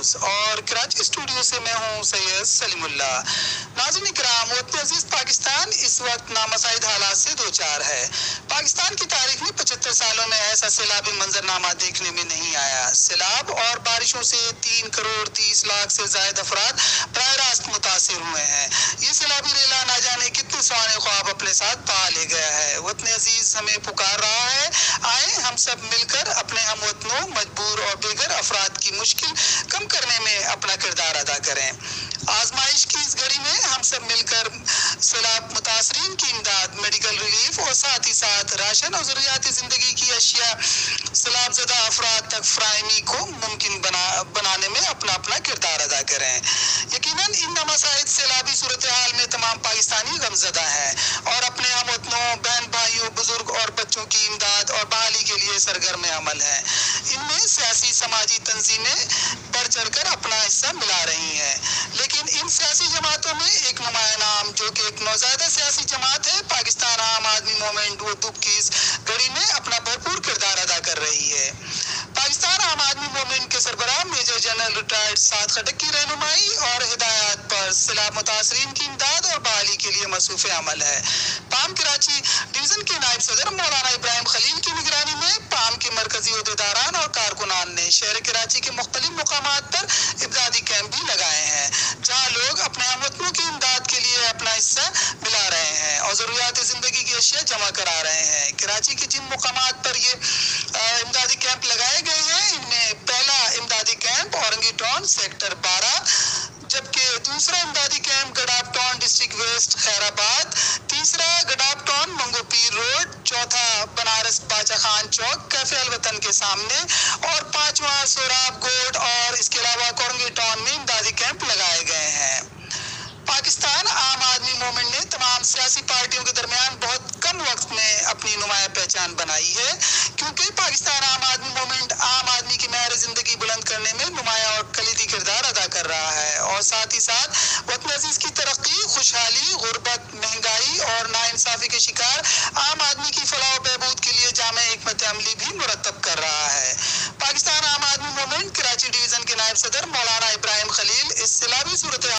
News اور Karachi studio سے میں ہوں سید سلیم اللہ۔ ناظرین کرام، وطن عزیز پاکستان اس وقت نامساعد حالات سے دوچار ہے۔ پاکستان کی تاریخ میں 75 سالوں میں ایسا سیلابی منظرنامہ دیکھنے میں نہیں آیا۔ سیلاب اور بارشوں سے 3 کروڑ 30 لاکھ سے زائد افراد براہ راست متاثر ہوئے ہیں۔ یہ سیلابی ریلا نہ جانے کتنے سوانح خواب اپنے ساتھ پا لے گیا ہے۔ وطن عزیز ہمیں پکار رہا ہے، آئیں ہم سب مل کر اپنے ہم وطنوں، مجبور اور بے گھر افراد کی مشکل کم کرنے میں اپنا کردار ادا کریں۔ آزمائش کی اس گھڑی میں ہم سب مل کر سیلاب متاثرین کی امداد، میڈیکل ریلیف اور ساتھ ہی ساتھ راشن اور ضروریات زندگی کی اشیاء سیلاب زدہ افراد تک فراہمی کو ممکن بنانے میں اپنا کردار ادا کریں۔ یقیناً ان نامساعد سیلابی صورتحال میں تمام پاکستانی غمزدہ ہیں اور اپنے ہم وطنوں، بہن بھائیوں، بزرگ اور بچوں کی امداد اور بحالی کے لیے سرگرم عمل ہیں۔ ان میں سیاسی سماجی تنظیمیں بڑھ چڑھ کر اپنا حصہ ملا رہی ہیں، لیکن ان سیاسی جماعتوں میں ایک نمایاں نام جو کہ ایک نوزائیدہ سیاسی جماعت ہے، پاکستان عام آدمی موومنٹ، وہ دکھ کی اس گھڑی میں اپنا بھرپور کردار ادا کر رہی ہے۔ پاکستان عام آدمی موومنٹ کے سربراہ میجر جنرل ریٹائرڈ سعد خٹک کی رہنمائی اور ہدایات پر سیلاب متاثرین کی امداد اور بحالی کے لیے مصروف عمل ہے۔ پام کراچی ڈویژن کے نائب صدر مولانا ابراہیم خلیل کی نگرانی میں پام کے مرکزی عہدیداران اور کارکنان نے شہر کراچی کے مختلف مقامات پر امدادی کیمپ بھی لگائے ہیں، جہاں لوگ اپنے ہم وطنوں کی امداد کے لیے اپنا حصہ ملا رہے ہیں اور ضروریات زندگی کی اشیاء جمع کرا رہے ہیں۔ کراچی کے جن مقامات پر یہ امدادی کیمپ لگائے گئے ہیں، ان میں پہلا امدادی کیمپ اورنگی ٹاؤن سیکٹر 12، جبکہ دوسرا امدادی camp Gadap town district waste خیر آباد، تیسرا گڈاپ ٹاؤن منگو پیر روڈ، چوتھا بنارس باچا خان چوک کیفے الوطن کے سامنے اور پانچواں سوراب گوڈ اور اس کے علاوہ کورنگی ٹاؤن میں امدادی کیمپ لگائے گئے ہیں۔ پاکستان عام آدمی موومنٹ نے تمام سیاسی پارٹیوں کے درمیان بہت کم وقت میں اپنی نمایاں پہچان بنائی ہے، کیونکہ پاکستان عام آدمی موومنٹ عام آدمی کی معیار زندگی بلند کرنے میں نمایاں اور کلیدی کردار ادا کر رہا ہے اور ساتھ ہی ساتھ وطن عزیز کی ترقی، خوشحالی، غربت، مہنگائی اور ناانصافی کے شکار عام آدمی کی فلاح و بہبود کے لیے جامع حکمت عملی بھی مرتب کر رہا ہے۔ پاکستان عام آدمی موومنٹ کراچی ڈویژن کے نائب صدر مولانا ابراہیم خلیل اس سیلابی صورتحال